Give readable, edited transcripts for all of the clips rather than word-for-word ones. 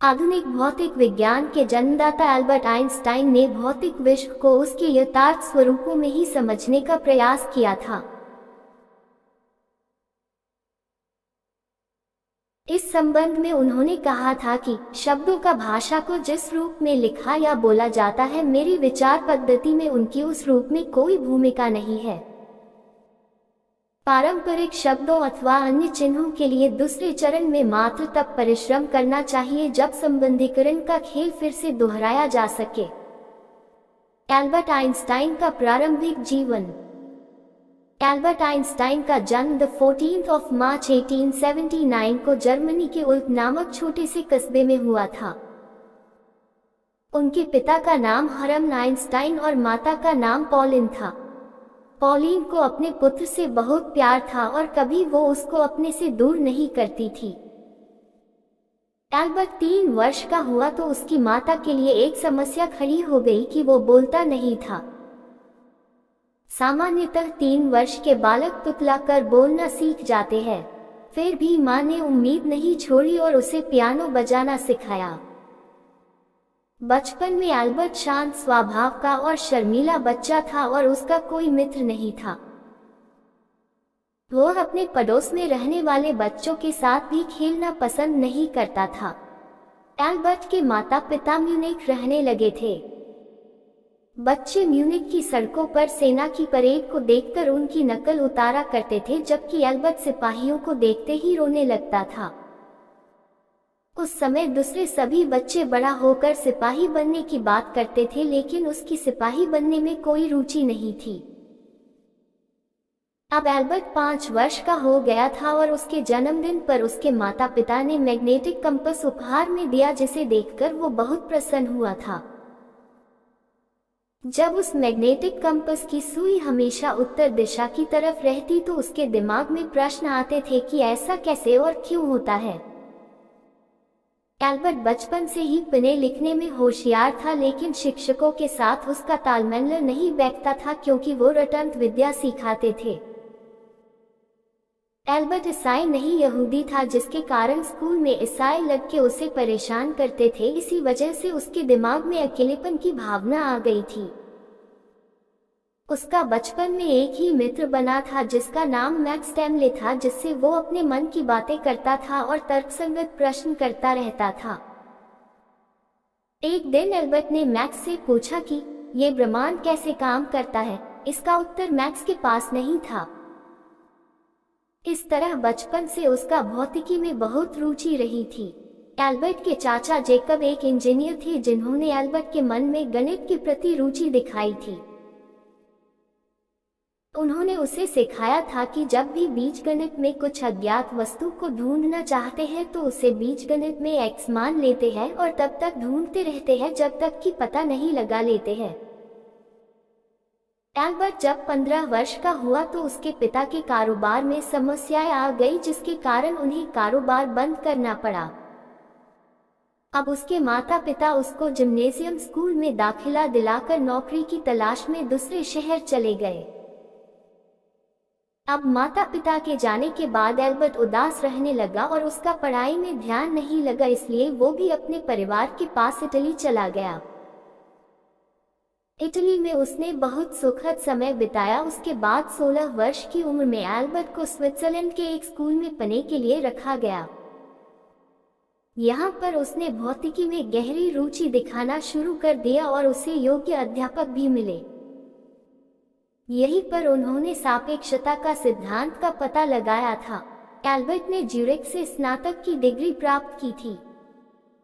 आधुनिक भौतिक विज्ञान के जन्मदाता एल्बर्ट आइंस्टाइन ने भौतिक विश्व को उसके यथार्थ स्वरूपों में ही समझने का प्रयास किया था। इस संबंध में उन्होंने कहा था कि शब्दों का भाषा को जिस रूप में लिखा या बोला जाता है, मेरी विचार पद्धति में उनकी उस रूप में कोई भूमिका नहीं है। पारंपरिक शब्दों अथवा अन्य चिन्हों के लिए दूसरे चरण में मात्र तब परिश्रम करना चाहिए जब संबंधीकरण का खेल फिर से दोहराया जा सके। एल्बर्ट आइंस्टाइन का प्रारंभिक जीवन। एल्बर्ट आइंस्टाइन का जन्म 14 मार्च 1879 को जर्मनी के उल्प नामक छोटे से कस्बे में हुआ था। उनके पिता का नाम हरमन आइंस्टाइन और माता का नाम पॉलिन था। पॉलिन को अपने पुत्र से बहुत प्यार था और कभी वो उसको अपने से दूर नहीं करती थी। एल्बर्ट 3 वर्ष का हुआ तो उसकी माता के लिए एक समस्या खड़ी हो गई कि वो बोलता नहीं था। सामान्यतः 3 वर्ष के बालक तुतला कर बोलना सीख जाते हैं। फिर भी माँ ने उम्मीद नहीं छोड़ी और उसे पियानो बजाना सिखाया। बचपन में एल्बर्ट शांत स्वभाव का और शर्मीला बच्चा था और उसका कोई मित्र नहीं था। वो अपने पड़ोस में रहने वाले बच्चों के साथ भी खेलना पसंद नहीं करता था। एल्बर्ट के माता पिता म्यूनिख रहने लगे थे। बच्चे म्यूनिख की सड़कों पर सेना की परेड को देखकर उनकी नकल उतारा करते थे, जबकि एल्बर्ट सिपाहियों को देखते ही रोने लगता था। उस समय दूसरे सभी बच्चे बड़ा होकर सिपाही बनने की बात करते थे, लेकिन उसकी सिपाही बनने में कोई रुचि नहीं थी। अब एल्बर्ट 5 वर्ष का हो गया था और उसके जन्मदिन पर उसके माता पिता ने मैग्नेटिक कंपास उपहार में दिया, जिसे देखकर वो बहुत प्रसन्न हुआ था। जब उस मैग्नेटिक कंपास की सुई हमेशा उत्तर दिशा की तरफ रहती तो उसके दिमाग में प्रश्न आते थे कि ऐसा कैसे और क्यों होता है। एल्बर्ट बचपन से ही पढ़ने लिखने में होशियार था, लेकिन शिक्षकों के साथ उसका तालमेल नहीं बैठता था क्योंकि वो रटंत विद्या सिखाते थे। एल्बर्ट ईसाई नहीं यहूदी था, जिसके कारण स्कूल में ईसाई लग के उसे परेशान करते थे। इसी वजह से उसके दिमाग में अकेलेपन की भावना आ गई थी। उसका बचपन में एक ही मित्र बना था जिसका नाम मैक्स स्टैमले था, जिससे वो अपने मन की बातें करता था और तर्कसंगत प्रश्न करता रहता था। एक दिन एल्बर्ट ने मैक्स से पूछा कि ये ब्रह्मांड कैसे काम करता है। इसका उत्तर मैक्स के पास नहीं था। इस तरह बचपन से उसका भौतिकी में बहुत रुचि रही थी। एल्बर्ट के चाचा जेकब एक इंजीनियर थे, जिन्होंने एल्बर्ट के मन में गणित के प्रति रुचि दिखाई थी। उन्होंने उसे सिखाया था कि जब भी बीजगणित में कुछ अज्ञात वस्तु को ढूंढना चाहते हैं तो उसे बीजगणित में x मान लेते हैं और तब तक ढूंढते रहते हैं जब तक कि पता नहीं लगा लेते हैं। एल्बर्ट जब 15 वर्ष का हुआ तो उसके पिता के कारोबार में समस्याएं आ गई, जिसके कारण उन्हें कारोबार बंद करना पड़ा। अब उसके माता पिता उसको जिम्नेजियम स्कूल में दाखिला दिलाकर नौकरी की तलाश में दूसरे शहर चले गए। अब माता पिता के जाने के बाद एल्बर्ट उदास रहने लगा और उसका पढ़ाई में ध्यान नहीं लगा, इसलिए वो भी अपने परिवार के पास इटली चला गया। इटली में उसने बहुत सुखद समय बिताया। उसके बाद 16 वर्ष की उम्र में एल्बर्ट को स्विट्जरलैंड के एक स्कूल में पढ़ने के लिए रखा गया। यहाँ पर उसने भौतिकी में गहरी रुचि दिखाना शुरू कर दिया और उसे योग्य अध्यापक भी मिले। यहीं पर उन्होंने सापेक्षता का सिद्धांत का पता लगाया था। एल्बर्ट ने ज्यूरिख से स्नातक की डिग्री प्राप्त की थी।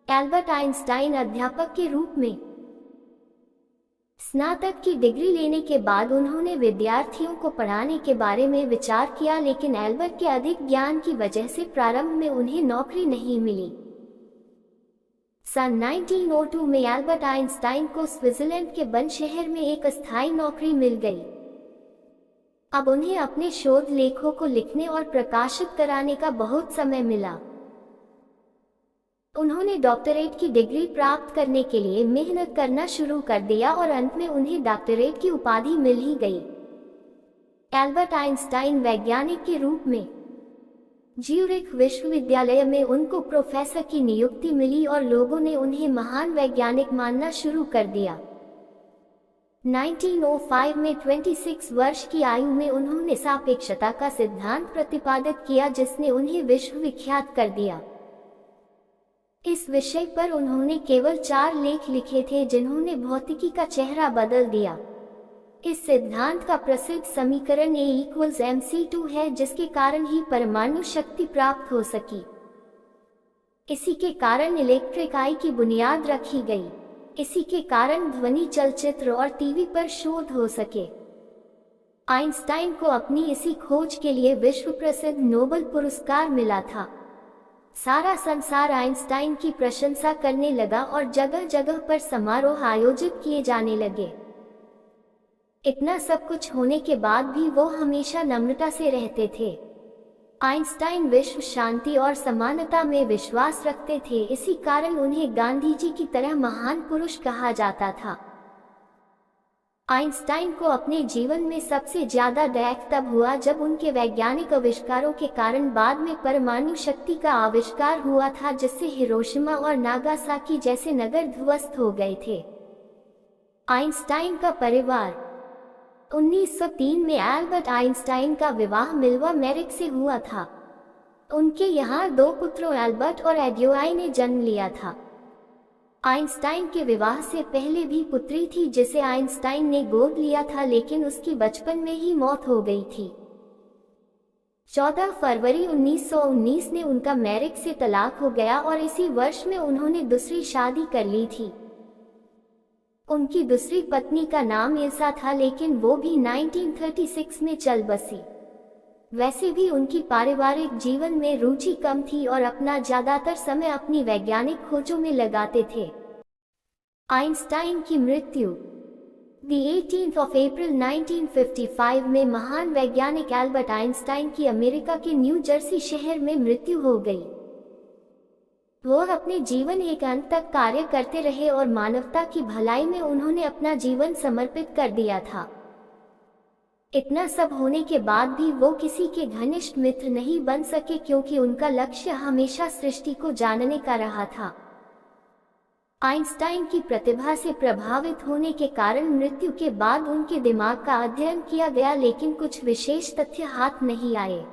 एल्बर्ट आइंस्टाइन अध्यापक के रूप में स्नातक की डिग्री लेने के बाद उन्होंने विद्यार्थियों को पढ़ाने के बारे में विचार किया, लेकिन एल्बर्ट के अधिक ज्ञान की वजह से प्रारंभ में उन्हें नौकरी नहीं मिली। सन 1902 में एल्बर्ट आइंस्टाइन को स्विट्जरलैंड के बर्न शहर में एक अस्थायी नौकरी मिल गई। अब उन्हें अपने शोध लेखों को लिखने और प्रकाशित कराने का बहुत समय मिला। उन्होंने डॉक्टरेट की डिग्री प्राप्त करने के लिए मेहनत करना शुरू कर दिया और अंत में उन्हें डॉक्टरेट की उपाधि मिल ही गई। एल्बर्ट आइंस्टाइन वैज्ञानिक के रूप में ज्यूरिख विश्वविद्यालय में उनको प्रोफेसर की नियुक्ति मिली और लोगों ने उन्हें महान वैज्ञानिक मानना शुरू कर दिया। 1905 में 26 वर्ष की आयु में उन्होंने सापेक्षता का सिद्धांत प्रतिपादित किया, जिसने उन्हें विश्वविख्यात कर दिया। इस विषय पर उन्होंने केवल 4 लेख लिखे थे, जिन्होंने भौतिकी का चेहरा बदल दिया। इस सिद्धांत का प्रसिद्ध समीकरण E=mc2 है, जिसके कारण ही परमाणु शक्ति प्राप्त हो सकी। इसी के कारण इलेक्ट्रिक आई की बुनियाद रखी गई। इसी के कारण ध्वनि, चलचित्र और टीवी पर शोध हो सके। आइंस्टाइन को अपनी इसी खोज के लिए विश्व प्रसिद्ध नोबेल पुरस्कार मिला था। सारा संसार आइंस्टाइन की प्रशंसा करने लगा और जगह जगह पर समारोह आयोजित किए जाने लगे। इतना सब कुछ होने के बाद भी वो हमेशा नम्रता से रहते थे। आइंस्टाइन विश्व शांति और समानता में विश्वास रखते थे, इसी कारण उन्हें गांधी जी की तरह महान पुरुष कहा जाता था। आइंस्टाइन को अपने जीवन में सबसे ज्यादा दुख तब हुआ जब उनके वैज्ञानिक आविष्कारों के कारण बाद में परमाणु शक्ति का आविष्कार हुआ था, जिससे हिरोशिमा और नागासाकी जैसे नगर ध्वस्त हो गए थे। आइंस्टाइन का परिवार 1903 में एल्बर्ट आइंस्टाइन का विवाह मिल्वा मेरिक से हुआ था। उनके यहाँ 2 पुत्रों एल्बर्ट और एडोआई ने जन्म लिया था। आइंस्टाइन के विवाह से पहले भी पुत्री थी, जिसे आइंस्टाइन ने गोद लिया था, लेकिन उसकी बचपन में ही मौत हो गई थी। 14 फरवरी 1919 में उनका मेरिक से तलाक हो गया और इसी वर्ष में उन्होंने दूसरी शादी कर ली थी। उनकी दूसरी पत्नी का नाम इल्सा था, लेकिन वो भी 1936 में चल बसी। वैसे भी उनकी पारिवारिक जीवन में रुचि कम थी और अपना ज्यादातर समय अपनी वैज्ञानिक खोजों में लगाते थे। आइंस्टाइन की मृत्यु 18 अप्रैल 1955 में महान वैज्ञानिक एल्बर्ट आइंस्टाइन की अमेरिका के न्यू जर्सी शहर में मृत्यु हो गई। वो अपने जीवन एक अंत तक कार्य करते रहे और मानवता की भलाई में उन्होंने अपना जीवन समर्पित कर दिया था। इतना सब होने के बाद भी वो किसी के घनिष्ठ मित्र नहीं बन सके, क्योंकि उनका लक्ष्य हमेशा सृष्टि को जानने का रहा था। आइंस्टाइन की प्रतिभा से प्रभावित होने के कारण मृत्यु के बाद उनके दिमाग का अध्ययन किया गया, लेकिन कुछ विशेष तथ्य हाथ नहीं आए।